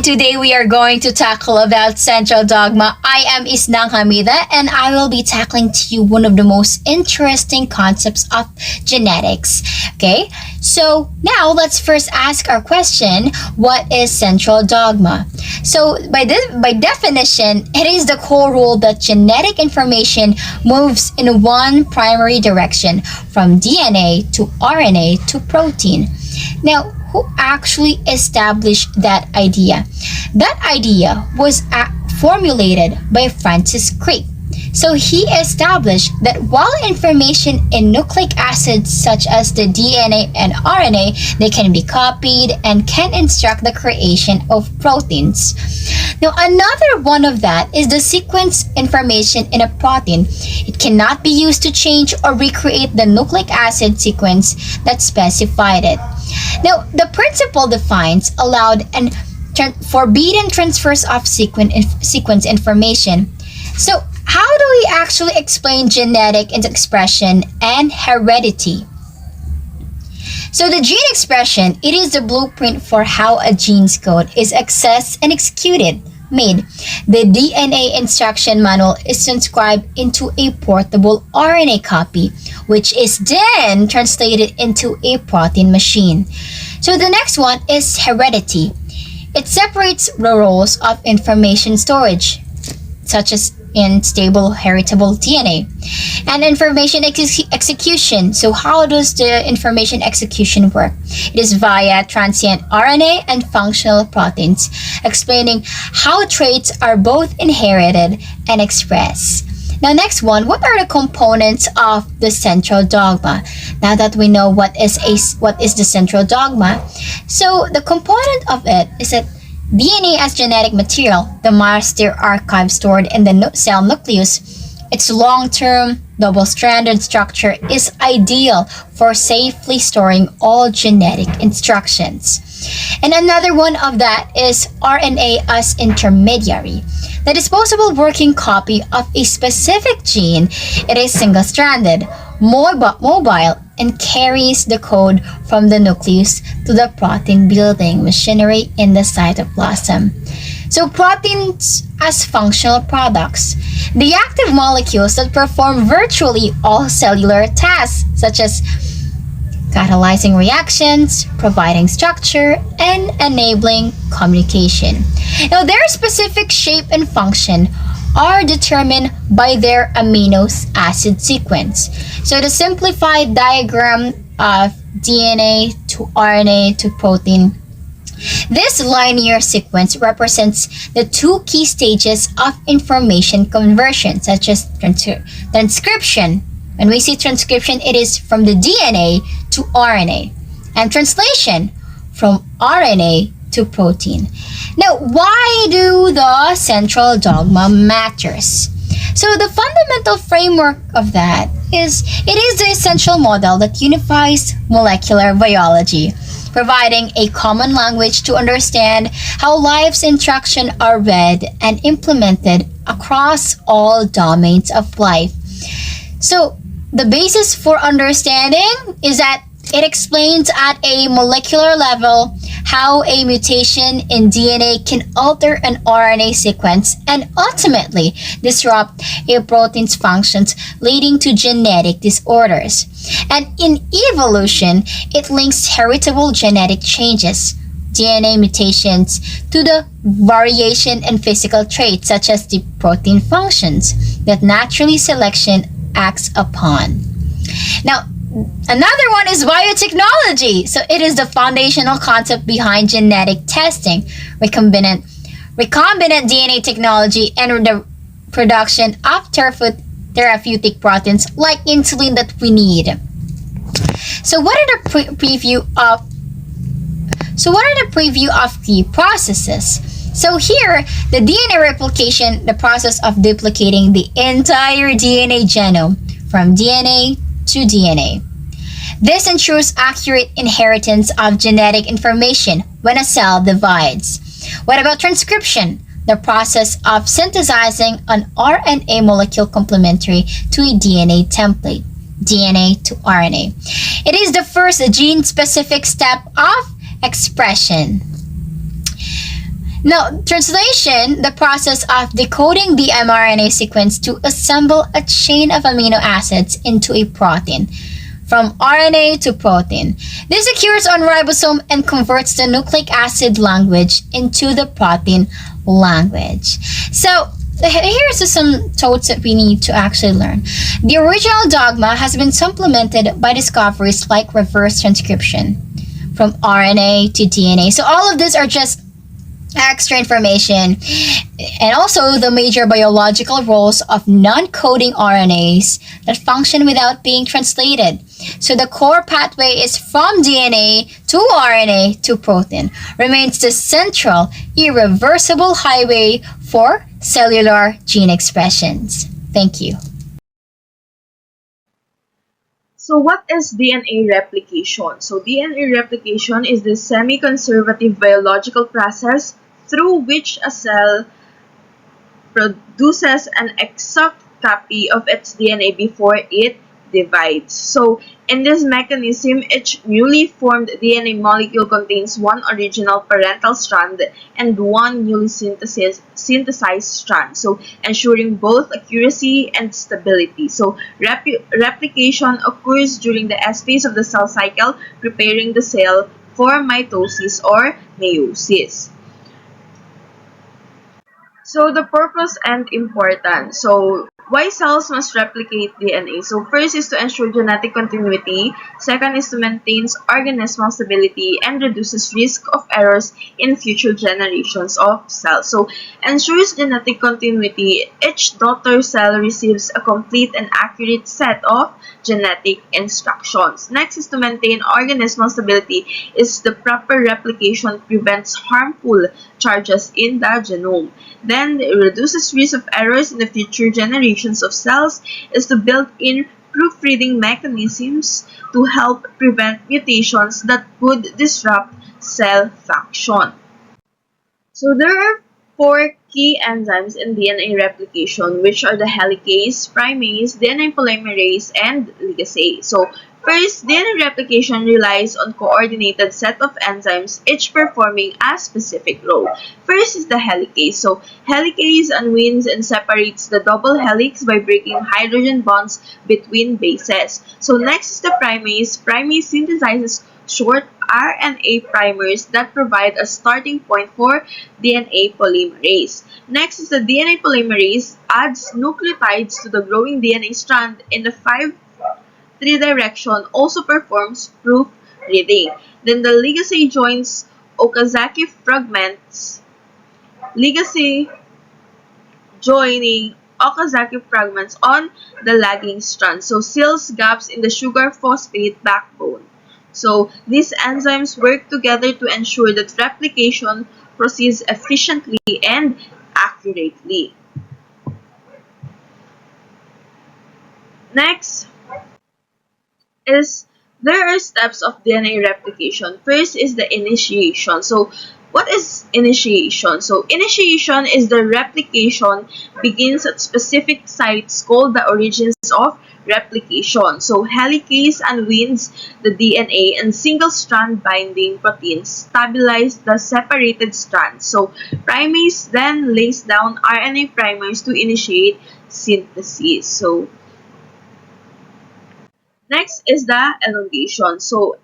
Today we are going to tackle about central dogma. I am Isnang Hamida and I will be tackling to you one of the most interesting concepts of genetics. Okay, so now let's first ask our question, what is central dogma? So by definition, it is the core rule that genetic information moves in one primary direction from DNA to RNA to protein. Now, who actually established that idea? That idea was formulated by Francis Crick. So he established that while information in nucleic acids such as the DNA and RNA, they can be copied and can instruct the creation of proteins. Now another one of that is the sequence information in a protein. It cannot be used to change or recreate the nucleic acid sequence that specified it. Now, the principle defines allowed and forbidden transfers of sequence information. So, how do we actually explain genetic expression and heredity? So, the gene expression, it is the blueprint for how a gene's code is accessed and executed. Made. The DNA instruction manual is transcribed into a portable RNA copy, which is then translated into a protein machine. So the next one is heredity. It separates the roles of information storage, such as in stable heritable DNA, and information execution. So how does the information execution work? It is via transient RNA and functional proteins, explaining how traits are both inherited and expressed. Now next one, what are the components of the central dogma? Now that we know what is the central dogma, so the component of it is that DNA as genetic material, the master archive stored in the cell nucleus, its long-term double-stranded structure is ideal for safely storing all genetic instructions. And another one of that is RNA as intermediary. The disposable working copy of a specific gene, it is single-stranded, mobile, and carries the code from the nucleus to the protein building machinery in the cytoplasm. So proteins as functional products, the active molecules that perform virtually all cellular tasks, such as catalyzing reactions, providing structure, and enabling communication. Now, their specific shape and function are determined by their amino acid sequence. So the simplified diagram of DNA to RNA to protein, this linear sequence represents the two key stages of information conversion, such as transcription. When we see transcription, it is from the DNA to RNA, and translation from RNA to protein. Now, why do the central dogma matters? So the fundamental framework of that is, it is the essential model that unifies molecular biology, providing a common language to understand how life's instructions are read and implemented across all domains of life. So the basis for understanding is that it explains at a molecular level how a mutation in DNA can alter an RNA sequence and ultimately disrupt a protein's functions, leading to genetic disorders. And in evolution, it links heritable genetic changes, DNA mutations, to the variation in physical traits such as the protein functions that naturally selection acts upon. Now, another one is biotechnology. So it is the foundational concept behind genetic testing, recombinant DNA technology, and the production of therapeutic proteins like insulin that we need. So what are the preview of key processes? So here, the DNA replication, the process of duplicating the entire DNA genome from DNA to DNA. This ensures accurate inheritance of genetic information when a cell divides. What about transcription? The process of synthesizing an RNA molecule complementary to a DNA template, DNA to RNA. It is the first gene-specific step of expression. Now, translation, the process of decoding the mRNA sequence to assemble a chain of amino acids into a protein, from RNA to protein. This occurs on ribosome and converts the nucleic acid language into the protein language. So, here's some thoughts that we need to actually learn. The original dogma has been supplemented by discoveries like reverse transcription from RNA to DNA. So all of these are just extra information, and also the major biological roles of non-coding RNAs that function without being translated. So the core pathway is from DNA to RNA to protein, remains the central, irreversible highway for cellular gene expressions. Thank you. So what is DNA replication? So DNA replication is the semi-conservative biological process through which a cell produces an exact copy of its DNA before it divides. So in this mechanism, each newly formed DNA molecule contains one original parental strand and one newly synthesized strand, so ensuring both accuracy and stability. So replication occurs during the S phase of the cell cycle, preparing the cell for mitosis or meiosis. So the purpose and importance. So why cells must replicate DNA? So first is to ensure genetic continuity. Second is to maintain organismal stability and reduces risk of errors in future generations of cells. So ensures genetic continuity. Each daughter cell receives a complete and accurate set of genetic instructions. Next is to maintain organismal stability. Is the proper replication prevents harmful charges in the genome. Then it reduces risk of errors in the future generations of cells, is to build in proofreading mechanisms to help prevent mutations that could disrupt cell function. So there are four key enzymes in DNA replication, which are the helicase, primase, DNA polymerase, and ligase. So first, DNA replication relies on coordinated set of enzymes, each performing a specific role. First is the helicase. So helicase unwinds and separates the double helix by breaking hydrogen bonds between bases. So next is the primase. Primase synthesizes short RNA primers that provide a starting point for DNA polymerase. Next is the DNA polymerase adds nucleotides to the growing DNA strand in the 5' direction, also performs proofreading. Then the ligase joins Okazaki fragments. Ligase joining Okazaki fragments on the lagging strand, so seals gaps in the sugar phosphate backbone. So these enzymes work together to ensure that replication proceeds efficiently and accurately. Next is there are steps of DNA replication. First is the initiation. So what is initiation? So initiation is the replication begins at specific sites called the origins of replication. So helicase unwinds the DNA and single strand binding proteins stabilize the separated strands. So primase then lays down RNA primers to initiate synthesis. So next is the elongation. So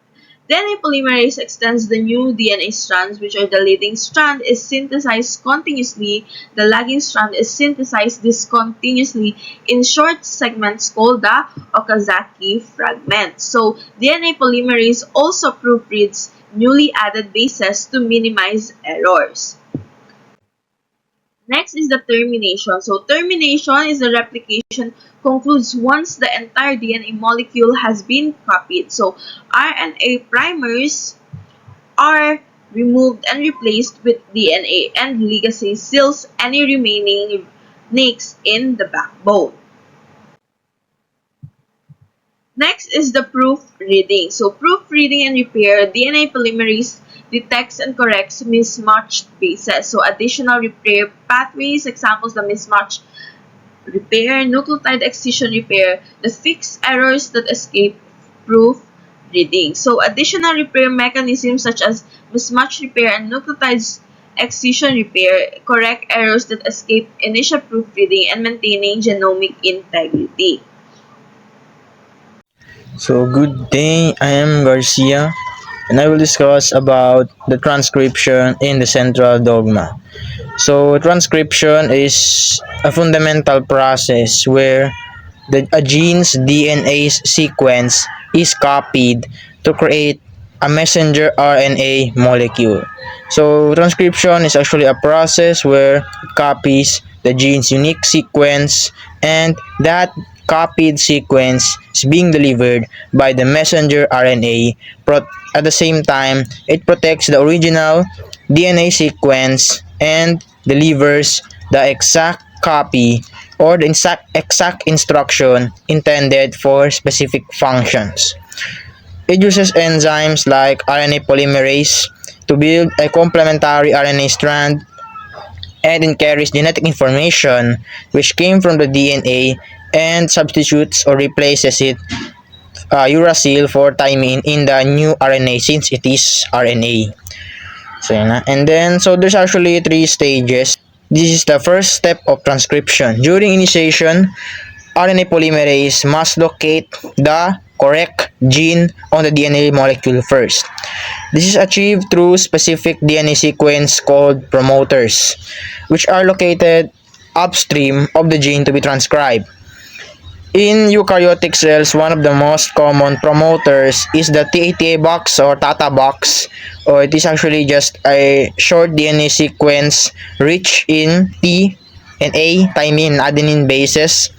DNA polymerase extends the new DNA strands, which are the leading strand is synthesized continuously, the lagging strand is synthesized discontinuously in short segments called the Okazaki fragments. So DNA polymerase also proofreads newly added bases to minimize errors. Next is the termination. So termination is the replication concludes once the entire DNA molecule has been copied. So RNA primers are removed and replaced with DNA, and ligase seals any remaining nicks in the backbone. Next is the proofreading. So proofreading and repair, DNA polymerase detects and corrects mismatched bases. So additional repair pathways, examples the mismatched repair, nucleotide excision repair, the fix errors that escape proofreading. So additional repair mechanisms such as mismatch repair and nucleotides excision repair, correct errors that escape initial proofreading, and maintaining genomic integrity. So good day, I am Garcia and I will discuss about the transcription in the central dogma. So transcription is a fundamental process where a gene's DNA sequence is copied to create a messenger RNA molecule. So transcription is actually a process where it copies the gene's unique sequence, and that copied sequence is being delivered by the messenger RNA. At the same time, it protects the original DNA sequence and delivers the exact copy or the exact instruction intended for specific functions. It uses enzymes like RNA polymerase to build a complementary RNA strand, and it carries genetic information which came from the DNA and substitutes or replaces it uracil for thymine in the new RNA since it is RNA. So, and then, so there's actually 3 stages. This is the first step of transcription. During initiation, RNA polymerase must locate the correct gene on the DNA molecule first. This is achieved through specific DNA sequence called promoters, which are located upstream of the gene to be transcribed. In eukaryotic cells, one of the most common promoters is the TATA box or TATA box, or it is actually just a short DNA sequence rich in T and A, thymine and adenine bases,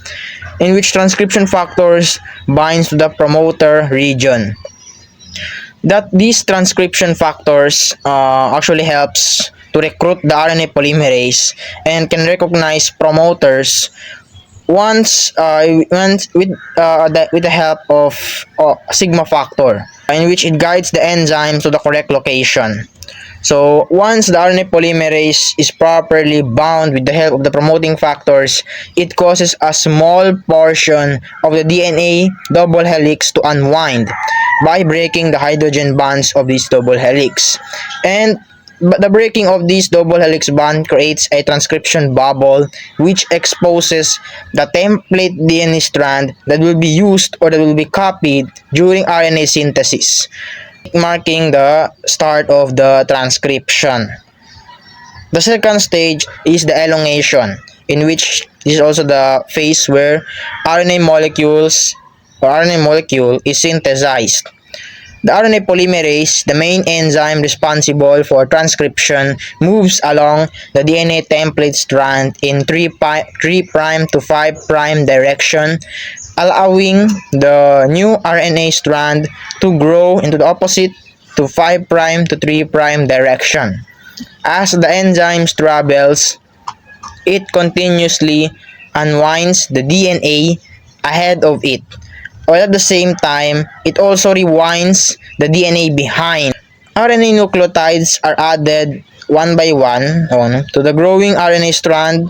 in which transcription factors binds to the promoter region. That these transcription factors actually helps to recruit the RNA polymerase and can recognize promoters once with the help of sigma factor, in which it guides the enzyme to the correct location. So once the RNA polymerase is properly bound with the help of the promoting factors, it causes a small portion of the DNA double helix to unwind by breaking the hydrogen bonds of this double helix. And the breaking of this double helix bond creates a transcription bubble which exposes the template DNA strand that will be used or that will be copied during RNA synthesis, marking the start of the transcription. The second stage is the elongation, in which this is also the phase where RNA molecule is synthesized. The RNA polymerase, the main enzyme responsible for transcription, moves along the DNA template strand in 3' to 5' direction, allowing the new RNA strand to grow into the opposite to 5' to 3' direction. As the enzyme travels, it continuously unwinds the DNA ahead of it, or at the same time, it also rewinds the DNA behind. RNA nucleotides are added one by one to the growing RNA strand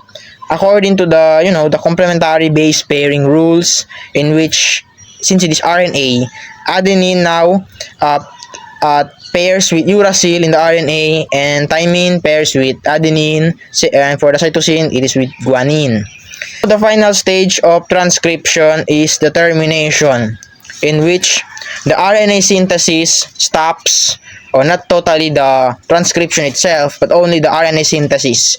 according to the complementary base pairing rules, in which, since it is RNA, adenine now pairs with uracil in the RNA, and thymine pairs with adenine, and for the cytosine, it is with guanine. The final stage of transcription is the termination, in which the RNA synthesis stops, or not totally the transcription itself, but only the RNA synthesis.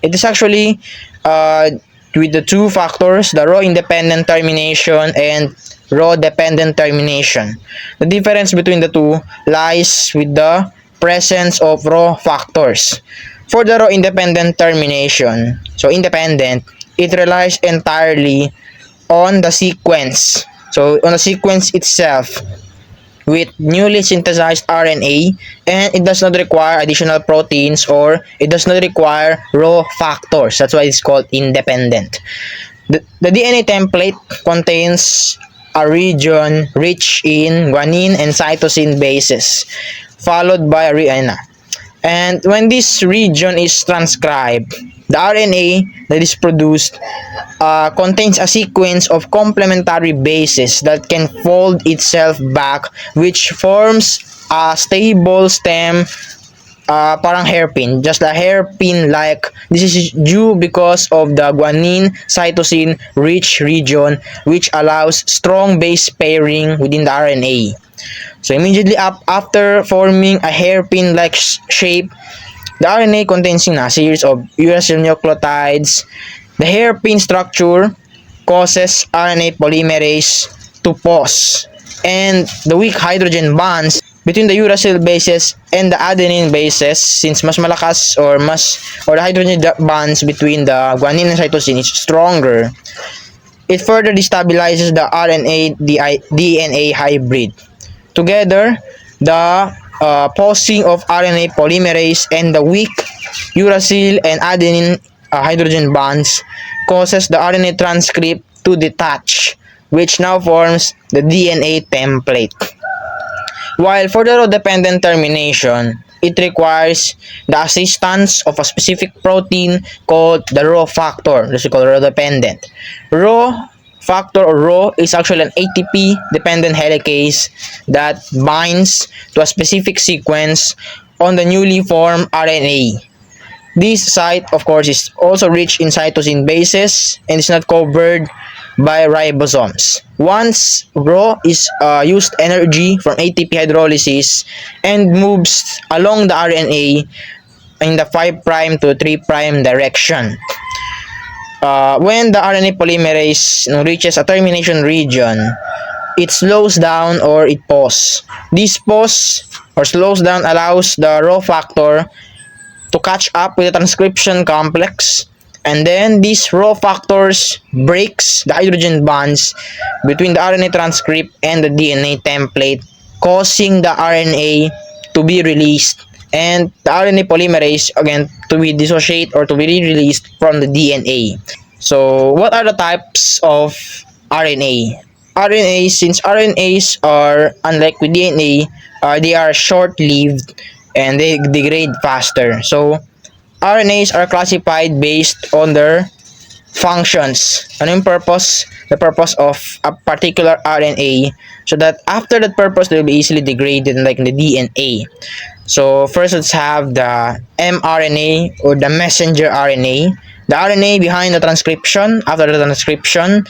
It is actually with the 2 factors, the Rho independent termination and Rho dependent termination. The difference between the two lies with the presence of Rho factors. For the Rho independent termination, so independent, it relies entirely on the sequence. So on the sequence itself with newly synthesized RNA, and it does not require additional proteins, or it does not require Rho factors. That's why it's called independent. The DNA template contains a region rich in guanine and cytosine bases, followed by a RNA. And when this region is transcribed, the RNA that is produced contains a sequence of complementary bases that can fold itself back, which forms a stable stem parang hairpin, just a hairpin like. This is due because of the guanine cytosine rich region, which allows strong base pairing within the RNA. So immediately after forming a hairpin like shape, the RNA contains a series of uracil nucleotides. The hairpin structure causes RNA polymerase to pause, and the weak hydrogen bonds between the uracil bases and the adenine bases, since mas malakas or the hydrogen bonds between the guanine and cytosine is stronger, it further destabilizes the RNA DNA hybrid. Together, the pausing of RNA polymerase and the weak uracil and adenine hydrogen bonds causes the RNA transcript to detach, which now forms the DNA template. While for the rho-dependent termination, it requires the assistance of a specific protein called the Rho factor. This is called rho-dependent. Rho factor or Rho is actually an ATP-dependent helicase that binds to a specific sequence on the newly formed RNA. This site, of course, is also rich in cytosine bases and is not covered by ribosomes. Once Rho is used energy from ATP hydrolysis and moves along the RNA in the 5' to 3' direction. When the RNA polymerase reaches a termination region, it slows down or it pauses. This pause or slows down allows the Rho factor to catch up with the transcription complex, and then these Rho factors breaks the hydrogen bonds between the RNA transcript and the DNA template, causing the RNA to be released and the RNA polymerase again to be dissociate or to be released from the DNA. So what are the types of RNA? RNA, since RNAs are unlike with DNA, they are short-lived and they degrade faster. So RNAs are classified based on their functions. Ano yung purpose? The purpose of a particular RNA, so that after that purpose, they will be easily degraded like the DNA. So first, let's have the mRNA or the messenger RNA. The RNA behind the transcription. After the transcription,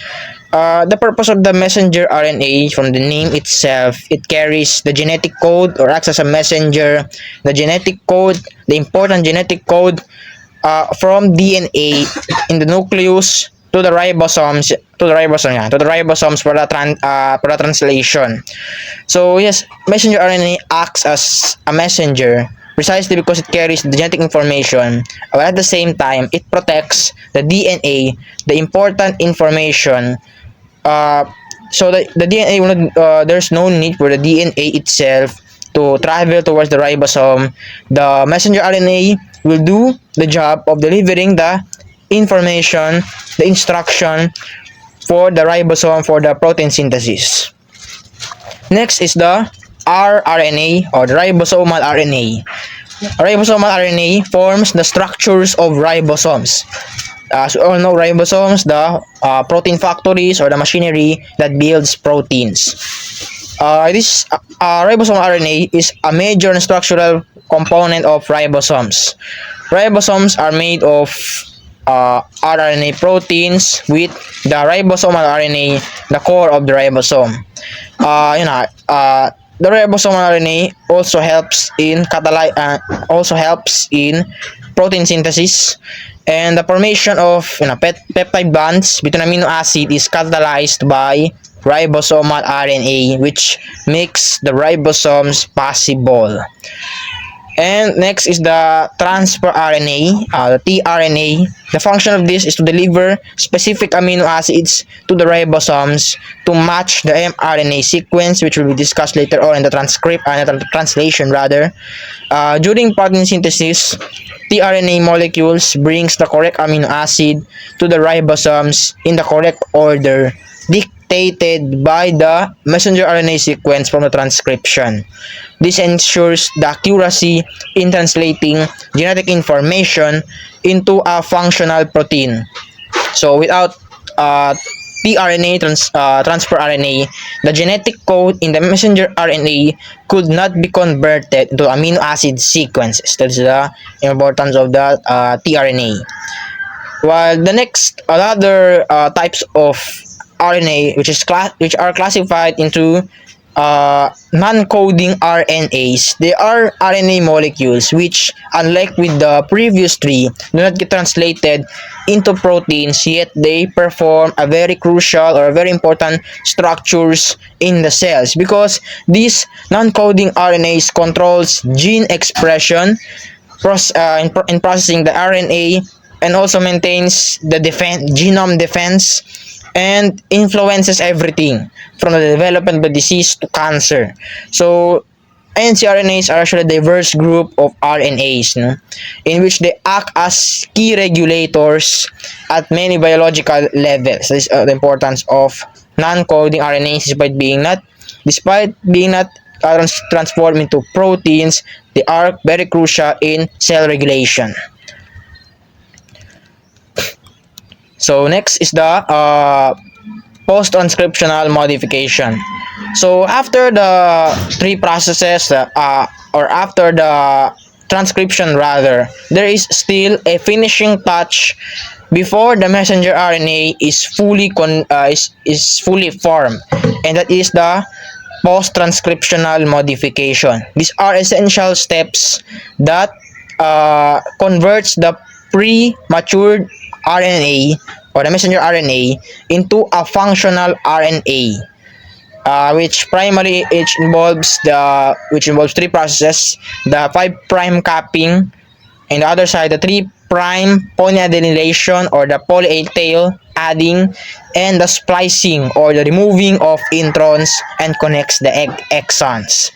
the purpose of the messenger RNA, from the name itself, it carries the genetic code or acts as a messenger. The genetic code, the important genetic code from DNA in the nucleus to the ribosomes, for the translation. So yes, messenger RNA acts as a messenger precisely because it carries the genetic information, but at the same time, it protects the DNA, the important information. So the DNA will not, there's no need for the DNA itself to travel towards the ribosome. The messenger RNA will do the job of delivering the information, the instruction for the ribosome for the protein synthesis. Next is the rRNA or the ribosomal RNA. Ribosomal RNA forms the structures of ribosomes. As we all know, ribosomes, the protein factories or the machinery that builds proteins. This ribosomal RNA is a major structural component of ribosomes. Ribosomes are made of rRNA proteins, with the ribosomal RNA the core of the ribosome. The ribosomal RNA also helps in protein synthesis, and the formation of peptide bonds between amino acid is catalyzed by ribosomal RNA, which makes the ribosomes possible. And next is the transfer RNA, the tRNA. The function of this is to deliver specific amino acids to the ribosomes to match the mRNA sequence, which will be discussed later on in the translation rather. During protein synthesis, tRNA molecules brings the correct amino acid to the ribosomes in the correct order, dictated by the messenger RNA sequence from the transcription. This ensures the accuracy in translating genetic information into a functional protein. So without tRNA transfer RNA, the genetic code in the messenger RNA could not be converted into amino acid sequences. That's the importance of the tRNA. While the next other types of RNA, which are classified into non-coding RNAs, they are RNA molecules which, unlike with the previous three, do not get translated into proteins, yet they perform a very crucial or a very important structures in the cells, because these non-coding RNAs controls gene expression in processing the RNA, and also maintains the genome defense, and influences everything from the development of disease to cancer. So ncRNAs are actually a diverse group of RNAs, no? In which they act as key regulators at many biological levels. This is the importance of non-coding RNAs. Despite being not transformed into proteins, they are very crucial in cell regulation. So next is the post-transcriptional modification. So after the three processes, or after the transcription rather, there is still a finishing touch before the messenger RNA is fully formed, and that is the post-transcriptional modification. These are essential steps that converts the pre-matured RNA or the messenger RNA into a functional RNA, which involves three processes: the 5' capping, and the other side the 3' polyadenylation or the poly A tail adding, and the splicing or the removing of introns and connects the exons.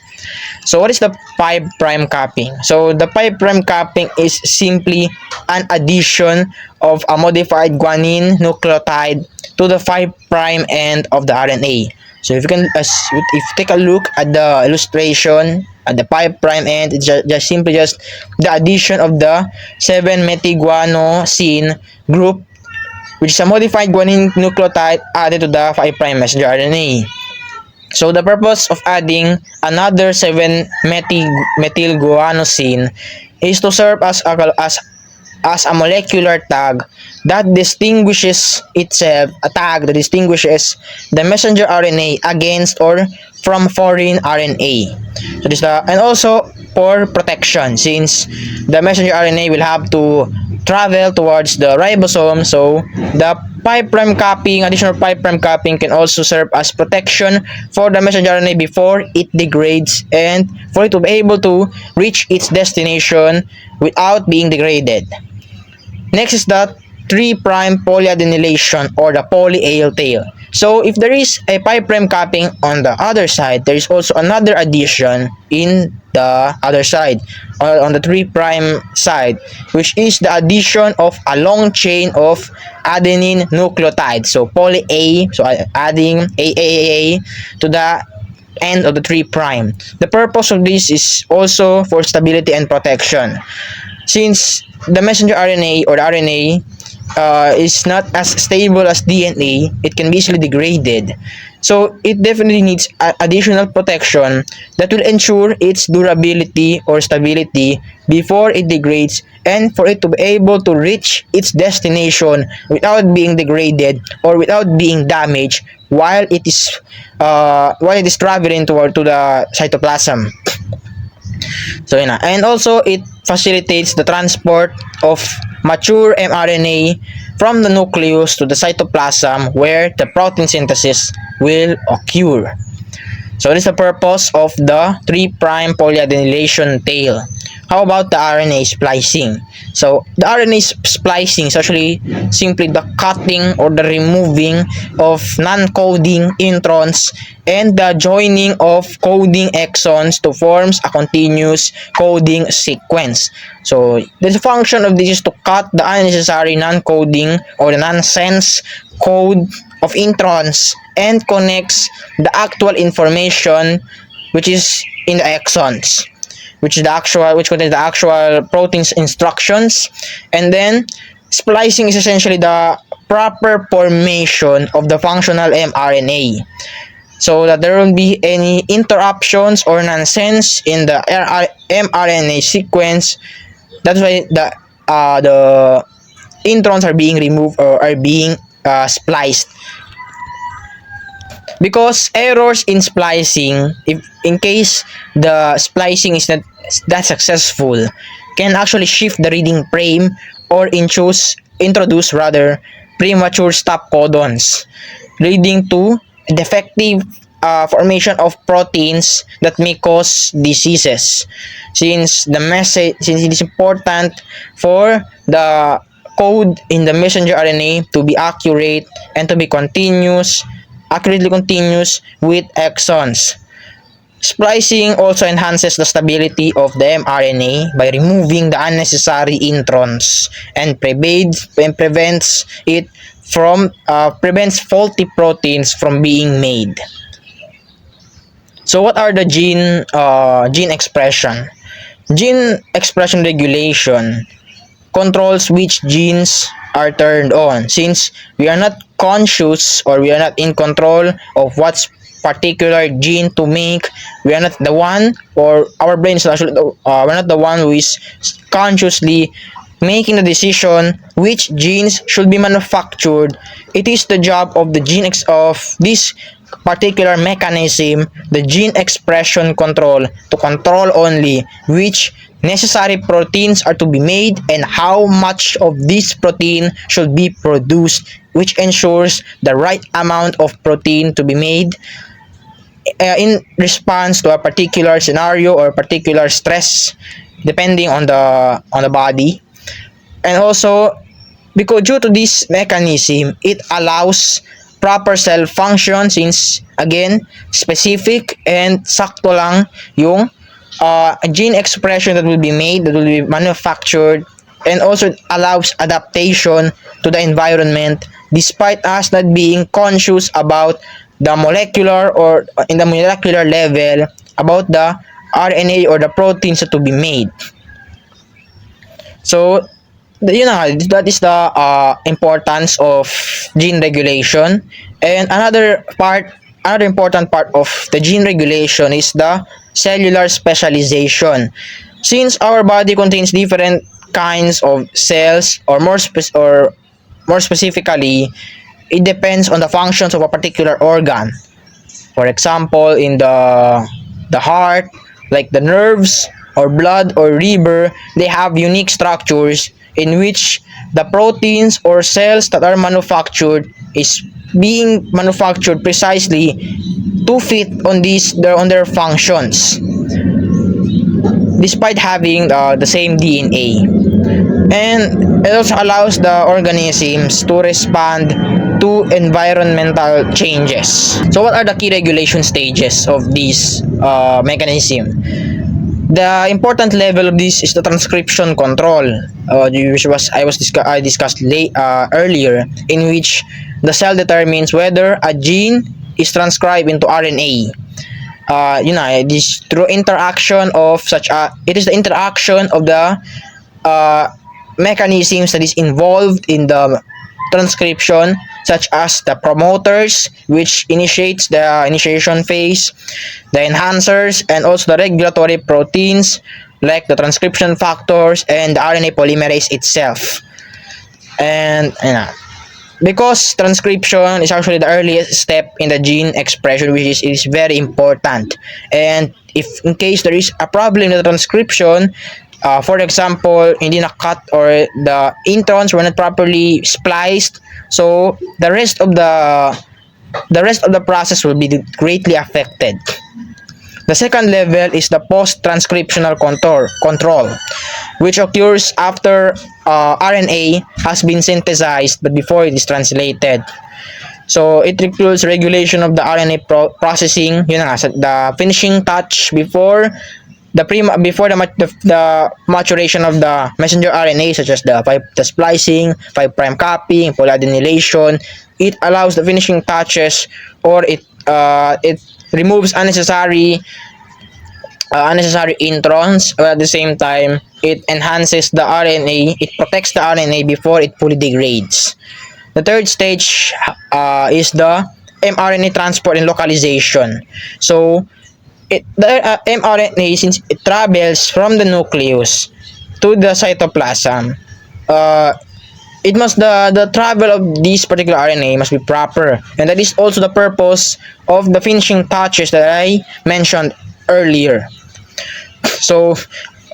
So what is the 5' capping? So the 5' capping is simply an addition of a modified guanine nucleotide to the 5' end of the RNA. So if you take a look at the illustration at the 5' end, it's just simply the addition of the 7-methylguanosine group, which is a modified guanine nucleotide added to the 5' messenger RNA. So the purpose of adding another 7-methylguanosine is to serve as a molecular tag that distinguishes the messenger RNA against or from foreign RNA. So and also for protection, since the messenger RNA will have to travel towards the ribosome. So the 5' capping, additional 5' capping can also serve as protection for the messenger RNA before it degrades, and for it to be able to reach its destination without being degraded. Next is the 3' polyadenylation or the poly A tail. So if there is a 5' capping on the other side, there is also another addition in the other side, on the 3' side, which is the addition of a long chain of adenine nucleotides. So poly A, so adding AAA to the end of the 3'. The purpose of this is also for stability and protection. Since the messenger RNA or the RNA is not as stable as DNA, it can be easily degraded. So it definitely needs additional protection that will ensure its durability or stability before it degrades, and for it to be able to reach its destination without being degraded or without being damaged while it is traveling to the cytoplasm. So and also it facilitates the transport of mature mRNA from the nucleus to the cytoplasm, where the protein synthesis will occur. So this is the purpose of the 3' polyadenylation tail. How about the RNA splicing? So the RNA splicing is actually simply the cutting or the removing of non-coding introns and the joining of coding exons to form a continuous coding sequence. So the function of this is to cut the unnecessary non-coding or the nonsense code of introns and connects the actual information which is in the exons, which contains the actual protein's instructions. And then splicing is essentially the proper formation of the functional mRNA, so that there won't be any interruptions or nonsense in the mRNA sequence. That's why the introns are being removed or are being spliced. Because errors in splicing, if in case the splicing is not that successful, can actually shift the reading frame or introduce rather premature stop codons, leading to defective formation of proteins that may cause diseases. Since it is important for the code in the messenger RNA to be accurate and to be accurately continuous with exons. Splicing also enhances the stability of the mRNA by removing the unnecessary introns and prevents faulty proteins from being made. So what are the gene expression? Gene expression regulation controls which genes are turned on. Since we are not conscious or we are not in control of what's particular gene to make, we are not the one, or our brain is actually we're not the one who is consciously making the decision which genes should be manufactured. It is the job of the of this particular mechanism, the gene expression control, to control only which necessary proteins are to be made and how much of this protein should be produced, which ensures the right amount of protein to be made in response to a particular scenario or particular stress, depending on the body. And also, because due to this mechanism, it allows proper cell function, since again specific and sakto lang yung gene expression that will be made, that will be manufactured, and also allows adaptation to the environment despite us not being conscious about the molecular or in the molecular level about the RNA or the proteins that to be made. So that is the importance of gene regulation. And another important part of the gene regulation is the cellular specialization. Since our body contains different kinds of cells, or more specifically, it depends on the functions of a particular organ. For example, in the heart, like the nerves or blood or liver, they have unique structures in which the proteins or cells that are manufactured is being manufactured precisely to fit on their functions, despite having the same DNA. And it also allows the organisms to respond to environmental changes. So what are the key regulation stages of this mechanism? The important level of this is the transcription control, which I discussed earlier, in which the cell determines whether a gene is transcribed into RNA. This through interaction of it is the interaction of the mechanisms that is involved in the transcription, such as the promoters, which initiates the initiation phase, the enhancers, and also the regulatory proteins like the transcription factors and the RNA polymerase itself. And because transcription is actually the earliest step in the gene expression, which is very important. And if in case there is a problem in the transcription, for example, hindi na-cut or the introns were not properly spliced, so the rest of the process will be greatly affected. The second level is the post-transcriptional control, which occurs after RNA has been synthesized but before it is translated. So it includes regulation of the RNA processing, the finishing touch before the maturation of the messenger RNA, such as the splicing, 5' copying, polyadenylation. It allows the finishing touches, or it removes unnecessary introns, but at the same time it enhances the RNA, it protects the RNA before it fully degrades. The third stage is the mRNA transport and localization. So, the mRNA, since it travels from the nucleus to the cytoplasm, it must the travel of this particular RNA must be proper, and that is also the purpose of the finishing touches that I mentioned earlier. So,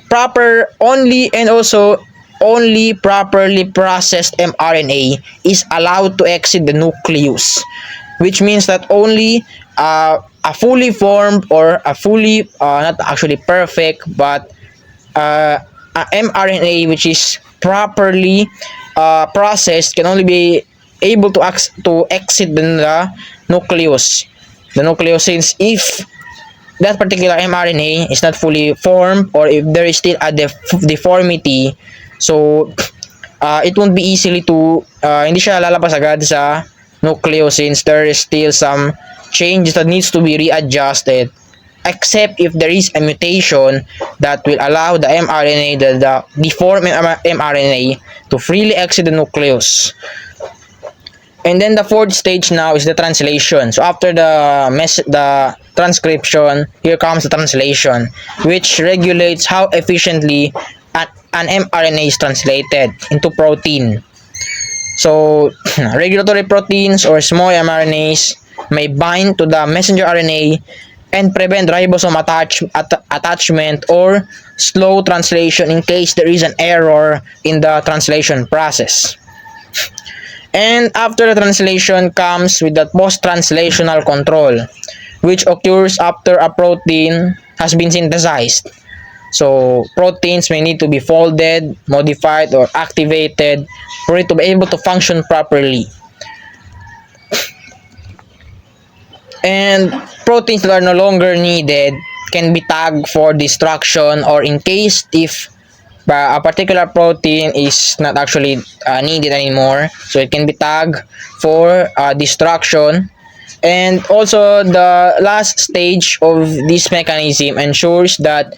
proper only and also only properly processed mRNA is allowed to exit the nucleus, which means that only a fully formed or a fully not actually perfect but a mRNA which is properly processed can only be able to exit the nucleus. The nucleus, since if that particular mRNA is not fully formed or if there is still a deformity, so it won't be easily to hindi siya lalabas agad sa nucleus, since there is still some changes that needs to be readjusted, except if there is a mutation that will allow the mRNA, the deformed mRNA, to freely exit the nucleus. And then the fourth stage now is the translation. So after the transcription, here comes the translation, which regulates how efficiently an mRNA is translated into protein. So regulatory proteins or small mRNAs may bind to the messenger RNA and prevent ribosome attachment or slow translation in case there is an error in the translation process. And after the translation comes with the post-translational control, which occurs after a protein has been synthesized. So proteins may need to be folded, modified, or activated for it to be able to function properly. And proteins that are no longer needed can be tagged for destruction, or in case if a particular protein is not actually needed anymore, so it can be tagged for destruction. And also the last stage of this mechanism ensures that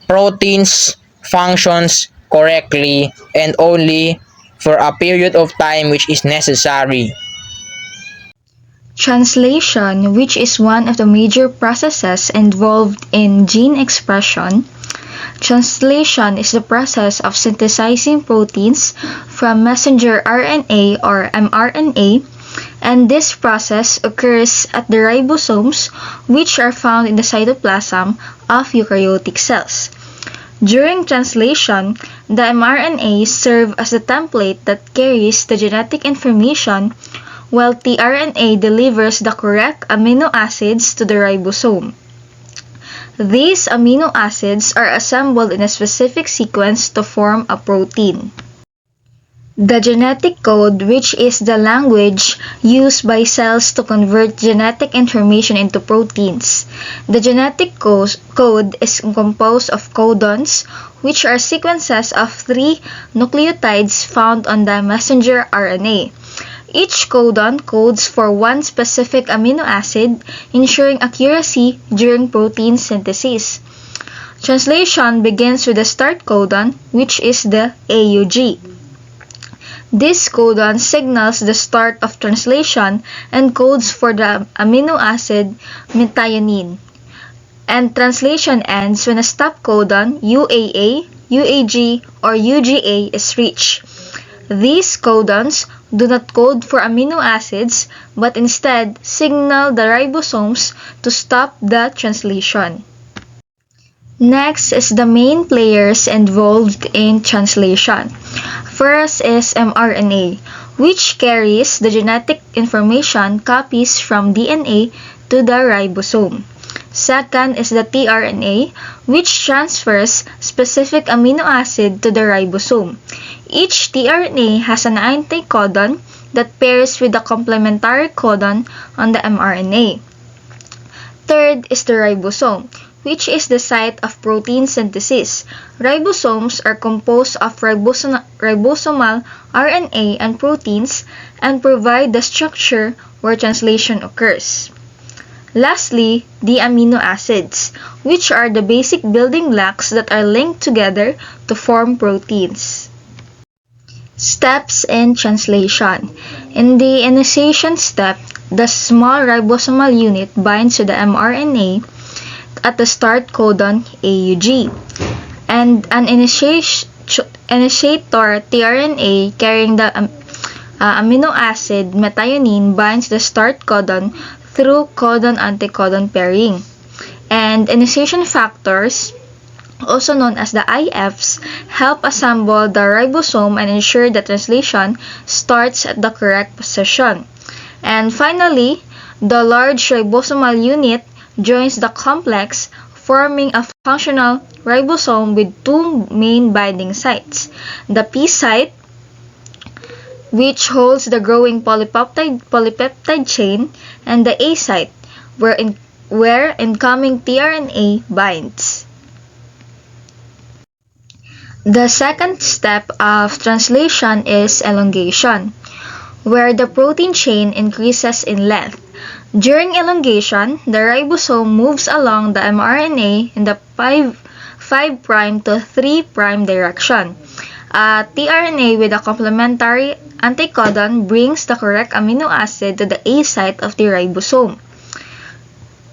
proteins functions correctly and only for a period of time which is necessary. Translation, which is one of the major processes involved in gene expression. Translation is the process of synthesizing proteins from messenger RNA or mRNA, and this process occurs at the ribosomes, which are found in the cytoplasm of eukaryotic cells. During translation, the mRNAs serve as the template that carries the genetic information, while tRNA delivers the correct amino acids to the ribosome. These amino acids are assembled in a specific sequence to form a protein. The genetic code, which is the language used by cells to convert genetic information into proteins. The genetic code is composed of codons, which are sequences of 3 nucleotides found on the messenger RNA. Each codon codes for one specific amino acid, ensuring accuracy during protein synthesis. Translation begins with the start codon, which is the AUG. This codon signals the start of translation and codes for the amino acid methionine. And translation ends when a stop codon, UAA, UAG, or UGA is reached. These codons do not code for amino acids but instead signal the ribosomes to stop the translation. Next is the main players involved in translation. First is mRNA, which carries the genetic information copies from DNA to the ribosome. Second is the tRNA, which transfers specific amino acid to the ribosome. Each tRNA has an anticodon that pairs with the complementary codon on the mRNA. Third is the ribosome, which is the site of protein synthesis. Ribosomes are composed of ribosomal RNA and proteins and provide the structure where translation occurs. Lastly, the amino acids, which are the basic building blocks that are linked together to form proteins. Steps in translation. In the initiation step, the small ribosomal unit binds to the mRNA at the start codon AUG, and an initiator tRNA carrying the amino acid methionine binds the start codon through codon-anticodon pairing. And initiation factors, also known as the IFs, help assemble the ribosome and ensure the translation starts at the correct position. And finally, the large ribosomal unit joins the complex, forming a functional ribosome with two main binding sites: the P site, which holds the growing polypeptide chain, and the A site, where incoming tRNA binds. The second step of translation is elongation, where the protein chain increases in length. During elongation, the ribosome moves along the mRNA in the 5' to 3' direction. A tRNA with a complementary anticodon brings the correct amino acid to the A site of the ribosome.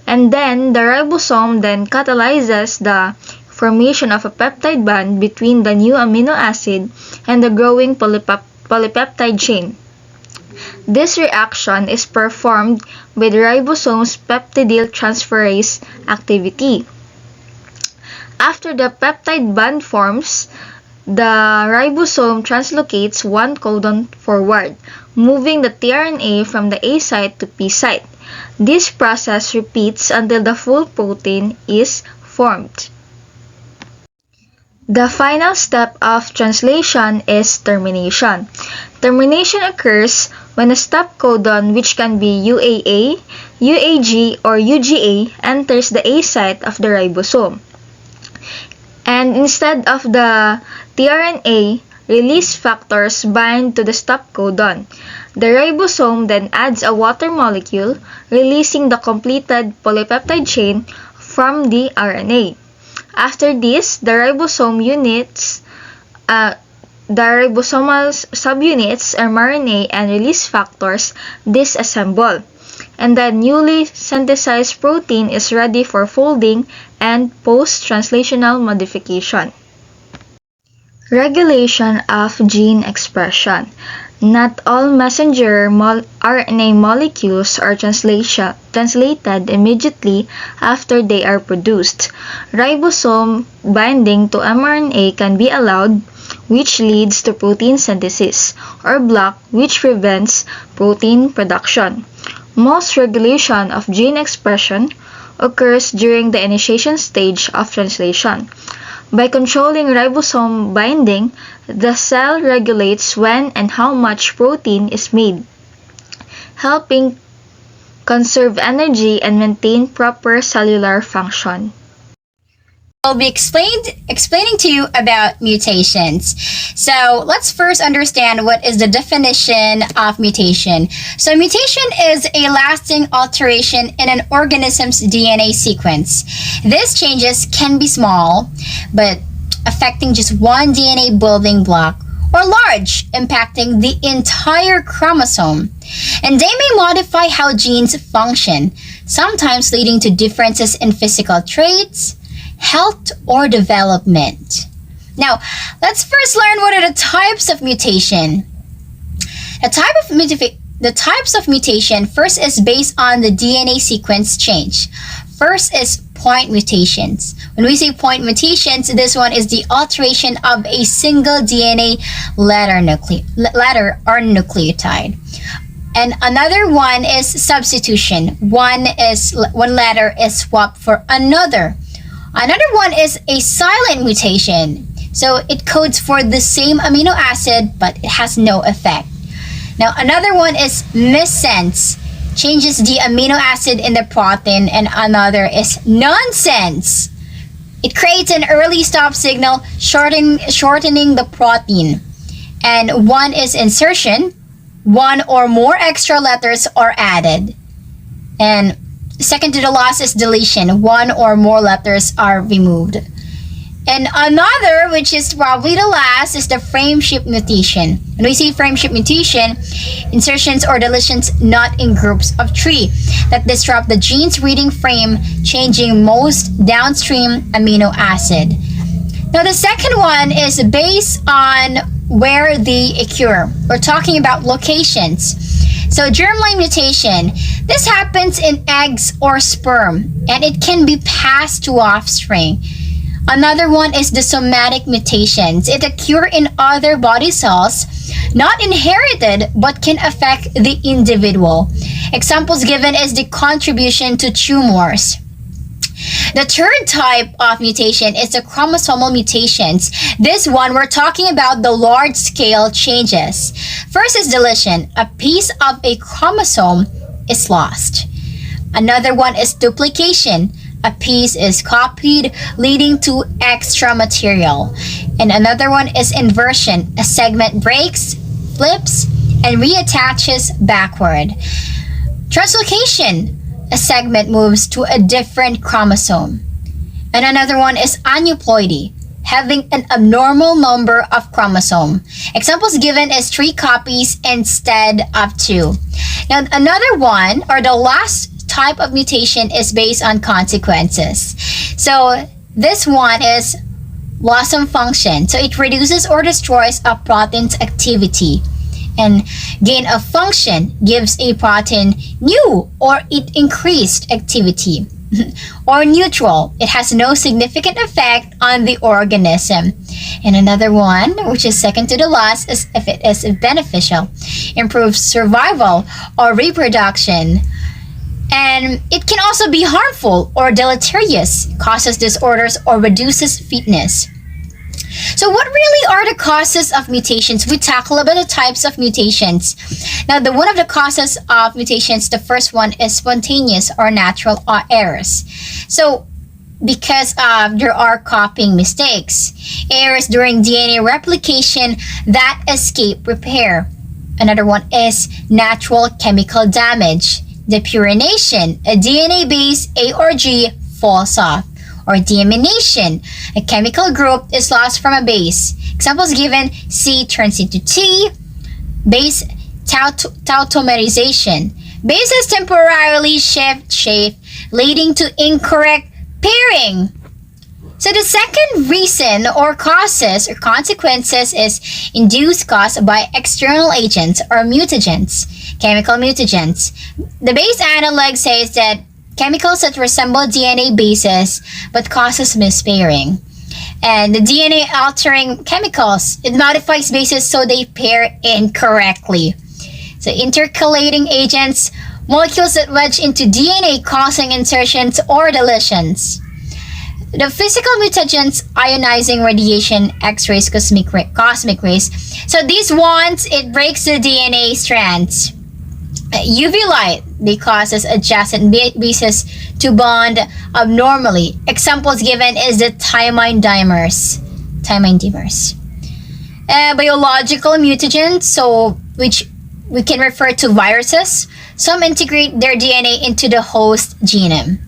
And then, the ribosome then catalyzes the formation of a peptide bond between the new amino acid and the growing polypeptide chain. This reaction is performed with ribosome's peptidyl transferase activity. After the peptide bond forms, the ribosome translocates one codon forward, moving the tRNA from the A site to P site. This process repeats until the full protein is formed. The final step of translation is termination. Termination occurs when a stop codon, which can be UAA, UAG, or UGA, enters the A site of the ribosome. And instead of the tRNA, release factors bind to the stop codon. The ribosome then adds a water molecule, releasing the completed polypeptide chain from the RNA. After this, the ribosomal subunits, mRNA, and release factors disassemble, and the newly synthesized protein is ready for folding and post-translational modification. Regulation of gene expression. Not all messenger RNA molecules are translated immediately after they are produced. Ribosome binding to mRNA can be allowed, which leads to protein synthesis, or blocked, which prevents protein production. Most regulation of gene expression occurs during the initiation stage of translation. By controlling ribosome binding, the cell regulates when and how much protein is made, helping conserve energy and maintain proper cellular function. I'll be explaining to you about mutations. So let's first understand what is the definition of mutation. So mutation is a lasting alteration in an organism's DNA sequence. These changes can be small, but affecting just one DNA building block, or large, impacting the entire chromosome. And they may modify how genes function, sometimes leading to differences in physical traits, health, or development. Now, let's first learn what are the types of mutation. The types of mutation first is based on the DNA sequence change. First is point mutations. When we say point mutations, this one is the alteration of a single DNA letter or nucleotide. And another one is substitution. One letter is swapped for another. Another one is a silent mutation. So it codes for the same amino acid, but it has no effect. Now, another one is missense. Changes the amino acid in the protein, and another is nonsense. It creates an early stop signal, shortening the protein. And one is insertion. One or more extra letters are added. And second to the last is deletion. One or more letters are removed. And another, which is probably the last, is the frameshift mutation. When we say frameshift mutation, insertions or deletions not in groups of 3 that disrupt the gene's reading frame, changing most downstream amino acid. Now, the second one is based on where they occur. We're talking about locations. So, germline mutation, this happens in eggs or sperm, and it can be passed to offspring. Another one is the somatic mutations. It occurs in other body cells, not inherited, but can affect the individual. Examples given is the contribution to tumors. The third type of mutation is the chromosomal mutations. This one, we're talking about the large-scale changes. First is deletion. A piece of a chromosome is lost. Another one is duplication. A piece is copied, leading to extra material. And another one is inversion. A segment breaks, flips, and reattaches backward. Translocation. A segment moves to a different chromosome. And another one is aneuploidy, having an abnormal number of chromosomes. Examples given is 3 copies instead of 2. Now, another one, or the last type of mutation, is based on consequences. So, this one is loss of function. So, it reduces or destroys a protein's activity. And gain of function gives a protein new or it increased activity. Or neutral, it has no significant effect on the organism. And another one, which is second to the last, is if it is beneficial, improves survival or reproduction. And it can also be harmful or deleterious, causes disorders or reduces fitness. So what really are the causes of mutations? We tackle about the types of mutations. Now, one of the causes of mutations, the first one is spontaneous or natural errors. So, because there are copying mistakes, errors during DNA replication that escape repair. Another one is natural chemical damage, depurination, a DNA base A or G falls off. Or deamination, a chemical group is lost from a base. Examples given, C turns into T, base tautomerization. Bases temporarily shift shape, leading to incorrect pairing. So the second reason or causes or consequences is induced caused by external agents or mutagens, chemical mutagens. The base analog says that chemicals that resemble DNA bases but causes mispairing. And the DNA altering chemicals, it modifies bases so they pair incorrectly. So intercalating agents, molecules that wedge into DNA causing insertions or deletions. The physical mutagens, ionizing radiation, X-rays, cosmic rays. So these ones, it breaks the DNA strands. UV light, they causes adjacent bases to bond abnormally. Examples given is the thymine dimers. Biological mutagens, so which we can refer to viruses. Some integrate their DNA into the host genome.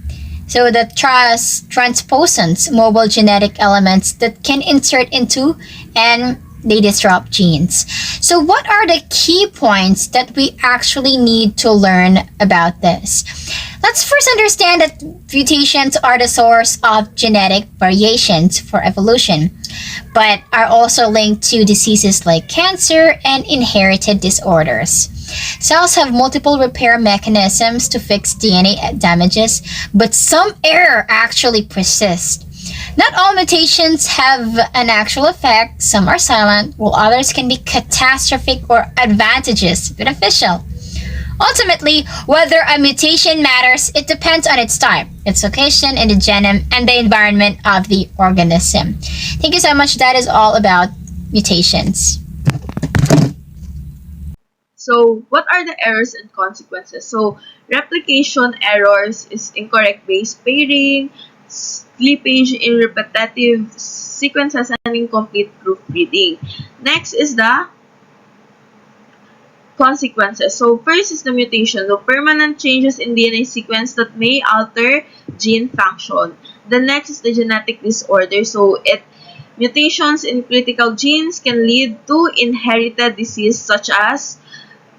So the transposons, mobile genetic elements that can insert into and they disrupt genes. So what are the key points that we actually need to learn about this? Let's first understand that mutations are the source of genetic variations for evolution, but are also linked to diseases like cancer and inherited disorders. Cells have multiple repair mechanisms to fix DNA damages, but some error actually persists. Not all mutations have an actual effect. Some are silent, while others can be catastrophic or advantageous, beneficial. Ultimately, whether a mutation matters, it depends on its type, its location in the genome, and the environment of the organism. Thank you so much. That is all about mutations. So, what are the errors and consequences? So, replication errors is incorrect base pairing, slippage in repetitive sequences, and incomplete proofreading. Next is the consequences. So, first is the mutation. So, permanent changes in DNA sequence that may alter gene function. The next is the genetic disorder. So, it Mutations in critical genes can lead to inherited disease such as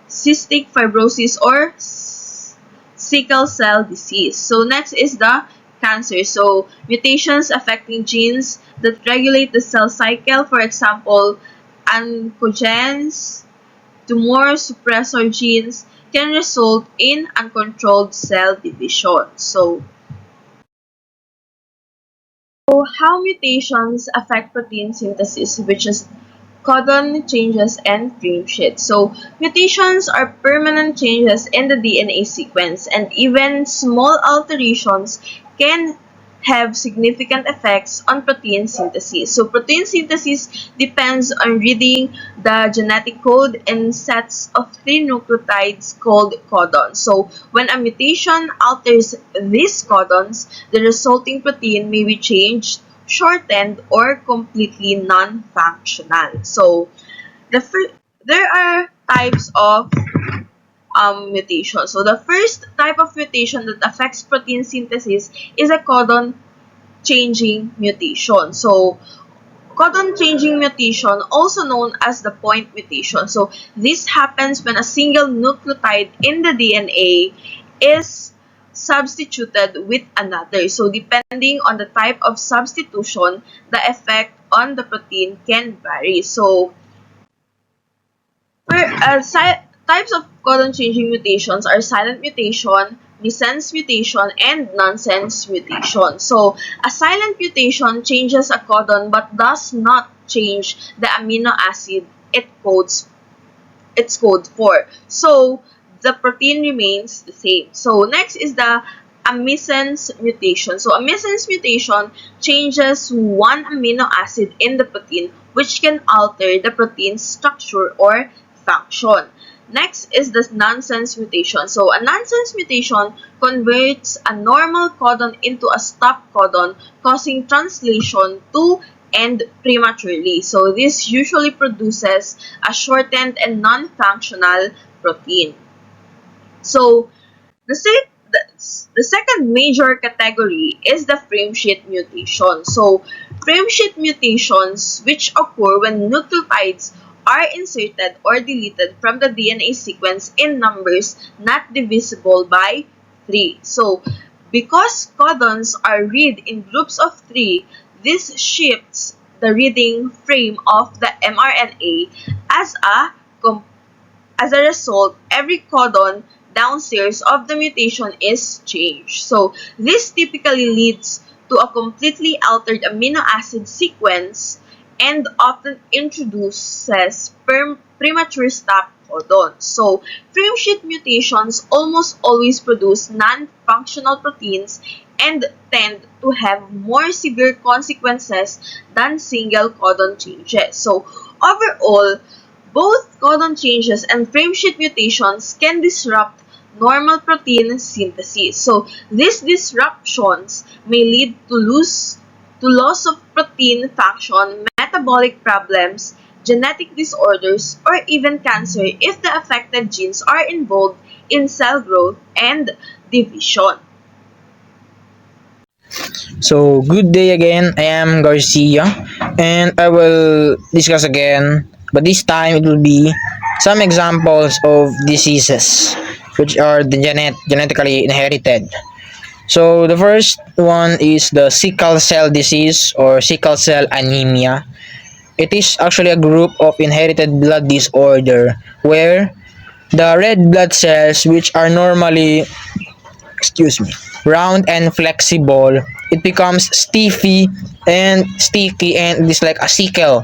cystic fibrosis or sickle cell disease. So next is the cancer. So mutations affecting genes that regulate the cell cycle, for example, oncogenes, tumor suppressor genes, can result in uncontrolled cell division. So how mutations affect protein synthesis, which is codon changes and frame shift. So mutations are permanent changes in the DNA sequence, and even small alterations can have significant effects on protein synthesis. So protein synthesis depends on reading the genetic code in sets of 3 nucleotides called codons. So when a mutation alters these codons, the resulting protein may be changed, shortened, or completely non-functional. So there are types of mutation. So the first type of mutation that affects protein synthesis is a codon changing mutation. So codon changing mutation, also known as the point mutation. So this happens when a single nucleotide in the DNA is substituted with another. So depending on the type of substitution, the effect on the protein can vary. So types of codon changing mutations are silent mutation, missense mutation, and nonsense mutation. So a silent mutation changes a codon but does not change the amino acid its code for. So the protein remains the same. So next is the a missense mutation. So a missense mutation changes one amino acid in the protein, which can alter the protein's structure or function. Next is the nonsense mutation. So a nonsense mutation converts a normal codon into a stop codon, causing translation to end prematurely. So this usually produces a shortened and non-functional protein. So the second major category is the frameshift mutation. So frameshift mutations, which occur when nucleotides are inserted or deleted from the DNA sequence in numbers not divisible by 3. So because codons are read in groups of 3, this shifts the reading frame of the mRNA. As a result, every codon downstairs of the mutation is changed. So this typically leads to a completely altered amino acid sequence and often introduces premature stop codons. So frameshift mutations almost always produce non-functional proteins and tend to have more severe consequences than single codon changes. So overall, both codon changes and frameshift mutations can disrupt normal protein synthesis. So these disruptions may lead to loss of protein function, metabolic problems, genetic disorders, or even cancer if the affected genes are involved in cell growth and division. So, good day again. I am Garcia, and I will discuss again, but this time it will be some examples of diseases which are genetically inherited. So, the first one is the sickle cell disease or sickle cell anemia. It is actually a group of inherited blood disorder where the red blood cells, which are normally, round and flexible, it becomes sticky and it is like a sickle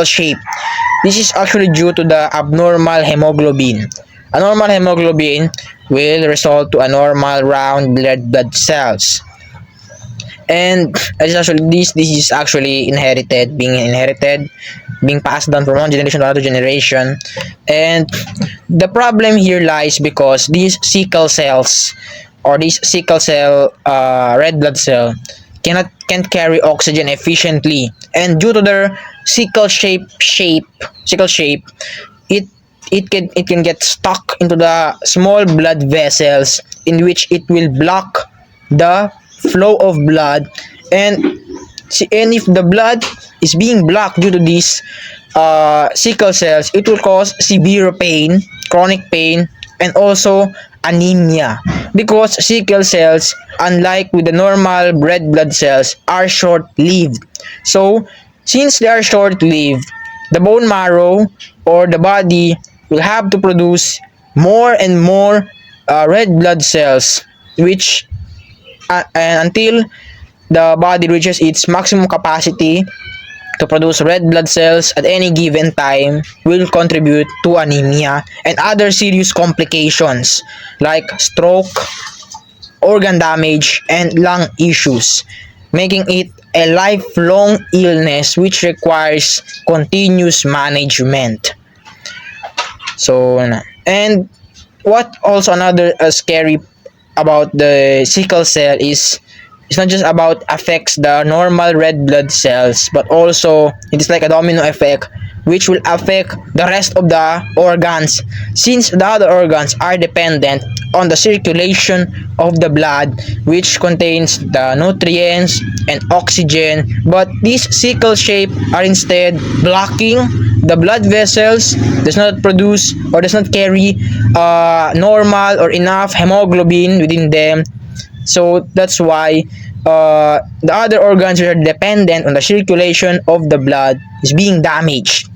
shape. This is actually due to the abnormal hemoglobin. A normal hemoglobin will result to a normal round red blood cells. And this is actually inherited, being passed down from one generation to another generation. And the problem here lies because these sickle cells or this sickle cell red blood cell can't carry oxygen efficiently, and due to their sickle shape, it can get stuck into the small blood vessels, in which it will block the flow of blood. And if the blood is being blocked due to these sickle cells, it will cause severe pain, chronic pain, and also anemia, because sickle cells, unlike with the normal red blood cells, are short-lived. So since they are short-lived, the bone marrow or the body will have to produce more and more red blood cells, which and until the body reaches its maximum capacity to produce red blood cells at any given time, will contribute to anemia and other serious complications like stroke, organ damage, and lung issues, making it a lifelong illness which requires continuous management. So, and what also another scary about the sickle cell is it's not just about affects the normal red blood cells, but also it is like a domino effect which will affect the rest of the organs, since the other organs are dependent on the circulation of the blood, which contains the nutrients and oxygen, but these sickle shape are instead blocking the blood vessels, does not produce or does not carry normal or enough hemoglobin within them. So that's why the other organs that are dependent on the circulation of the blood is being damaged.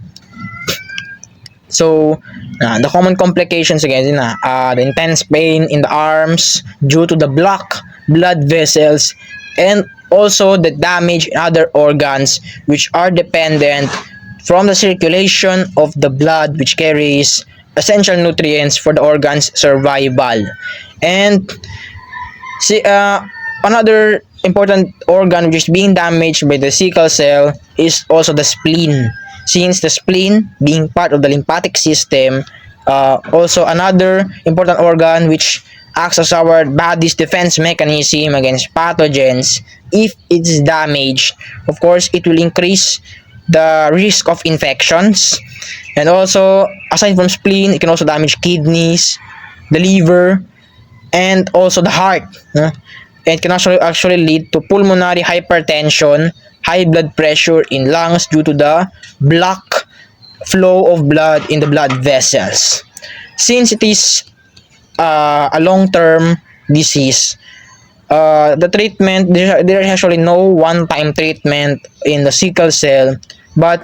So the common complications again, the intense pain in the arms due to the blocked blood vessels, and also the damage in other organs which are dependent from the circulation of the blood, which carries essential nutrients for the organ's survival. And see, another important organ which is being damaged by the sickle cell is also the spleen. Since the spleen, being part of the lymphatic system, also another important organ which acts as our body's defense mechanism against pathogens. If it is damaged, of course, it will increase the risk of infections. And also, aside from spleen, it can also damage kidneys, the liver, and also the heart. It can actually lead to pulmonary hypertension, high blood pressure in lungs due to the block flow of blood in the blood vessels. Since it is a long-term disease, the treatment, there is actually no one-time treatment in the sickle cell, but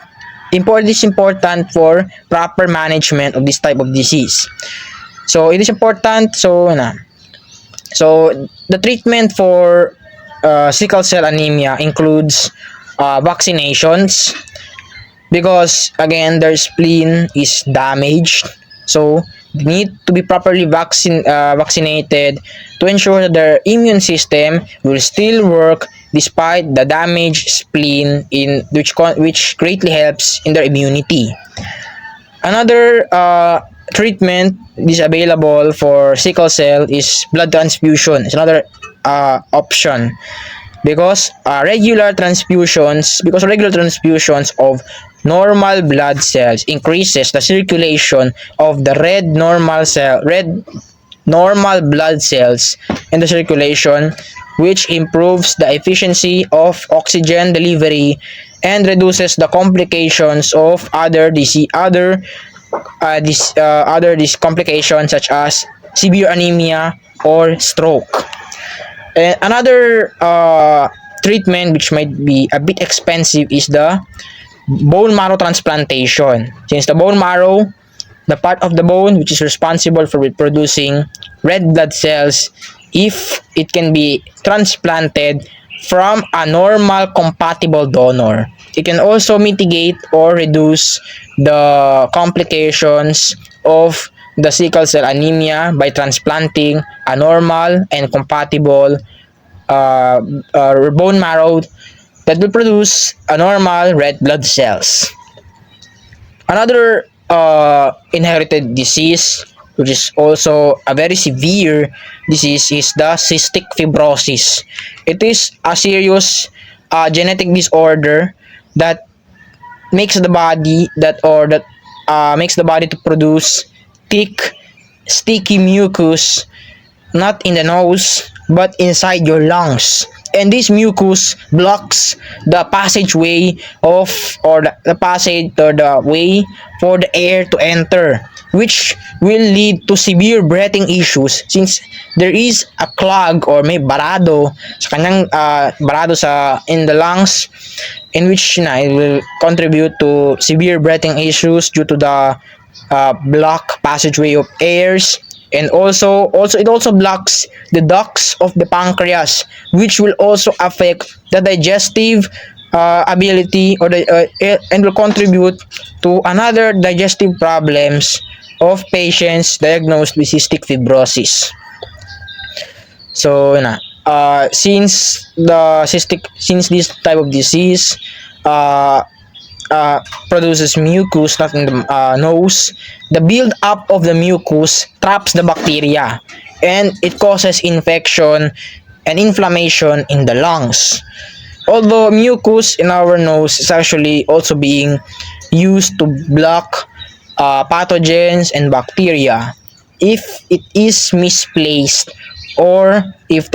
it is important for proper management of this type of disease. So it is important. So the treatment for sickle cell anemia includes vaccinations, because again their spleen is damaged, so they need to be properly vaccinated to ensure that their immune system will still work despite the damaged spleen, which greatly helps in their immunity. Another treatment is available for sickle cell is blood transfusion. It's another option, because regular transfusions of normal blood cells increases the circulation of the red normal blood cells in the circulation, which improves the efficiency of oxygen delivery and reduces the complications of other complications such as severe anemia or stroke. And another treatment which might be a bit expensive is the bone marrow transplantation. Since the bone marrow, the part of the bone which is responsible for producing red blood cells, if it can be transplanted from a normal compatible donor, it can also mitigate or reduce the complications of the sickle cell anemia by transplanting a normal and compatible bone marrow that will produce a normal red blood cells. Another inherited disease, which is also a very severe disease, is the cystic fibrosis. It is a serious genetic disorder that makes the body to produce thick, sticky mucus, not in the nose but inside your lungs, and this mucus blocks the passageway of, or the passage or the way for the air to enter, which will lead to severe breathing issues since there is a clog or may barado sa kanyang barado sa in the lungs, in which it will contribute to severe breathing issues due to the block passageway of airs. And also it also blocks the ducts of the pancreas, which will also affect the digestive ability, or and will contribute to another digestive problems of patients diagnosed with cystic fibrosis. So since this type of disease produces mucus not in the nose, the build up of the mucus traps the bacteria and it causes infection and inflammation in the lungs. Although mucus in our nose is actually also being used to block pathogens and bacteria, if it is misplaced, or if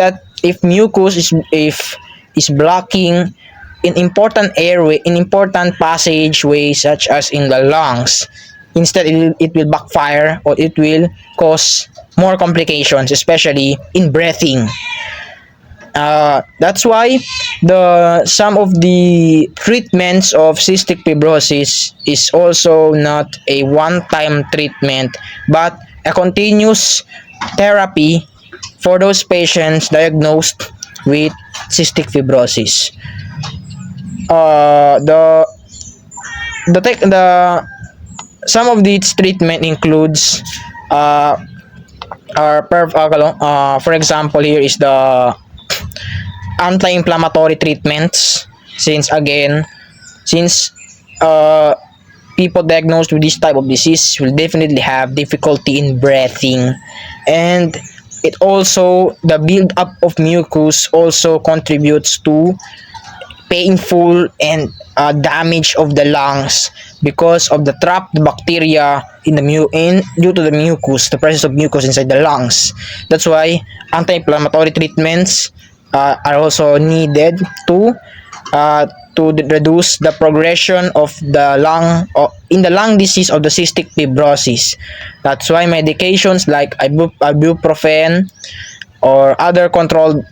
mucus is blocking in important airway, in important passageways such as in the lungs, instead it will backfire, or it will cause more complications, especially in breathing. That's why some of the treatments of cystic fibrosis is also not a one-time treatment, but a continuous therapy for those patients diagnosed with cystic fibrosis. Some of these treatment includes for example, here is the anti-inflammatory treatments, since people diagnosed with this type of disease will definitely have difficulty in breathing, and it also, the build up of mucus also contributes to painful and damage of the lungs because of the trapped bacteria due to the mucus, the presence of mucus inside the lungs. That's why anti-inflammatory treatments are also needed to reduce the progression of the lung disease of the cystic fibrosis. That's why medications like ibuprofen or other controlled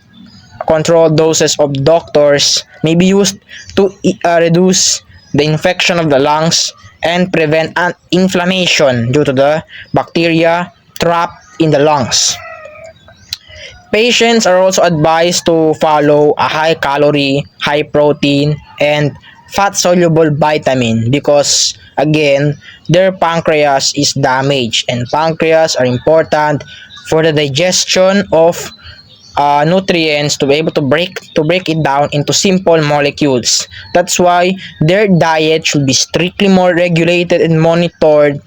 doses of doctors may be used to reduce the infection of the lungs and prevent an inflammation due to the bacteria trapped in the lungs. Patients are also advised to follow a high calorie, high protein, and fat soluble vitamin because, again, their pancreas is damaged, and pancreas are important for the digestion of nutrients, to be able to break it down into simple molecules. That's why their diet should be strictly more regulated and monitored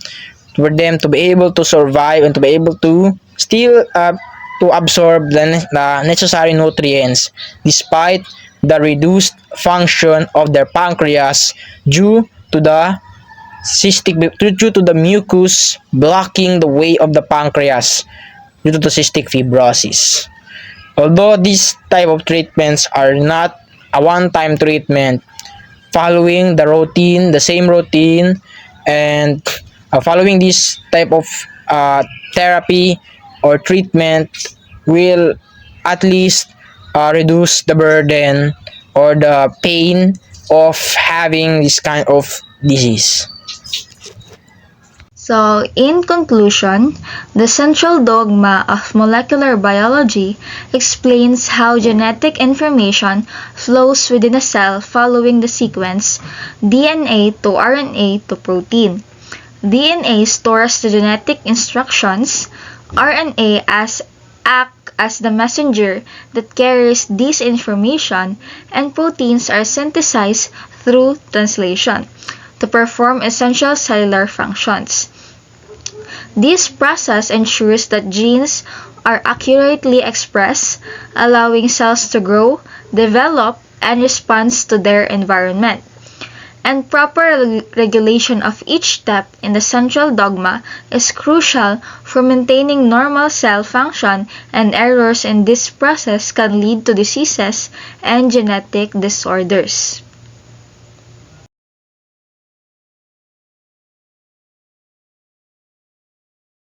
for them to be able to survive and to be able to still to absorb the necessary nutrients despite the reduced function of their pancreas due to the mucus blocking the way of the pancreas due to the cystic fibrosis. Although these type of treatments are not a one-time treatment, following the same routine, and following this type of therapy or treatment will at least reduce the burden or the pain of having this kind of disease. So, in conclusion, the central dogma of molecular biology explains how genetic information flows within a cell following the sequence DNA to RNA to protein. DNA stores the genetic instructions, RNA acts as the messenger that carries this information, and proteins are synthesized through translation to perform essential cellular functions. This process ensures that genes are accurately expressed, allowing cells to grow, develop, and respond to their environment. and proper regulation of each step in the central dogma is crucial for maintaining normal cell function, and errors in this process can lead to diseases and genetic disorders.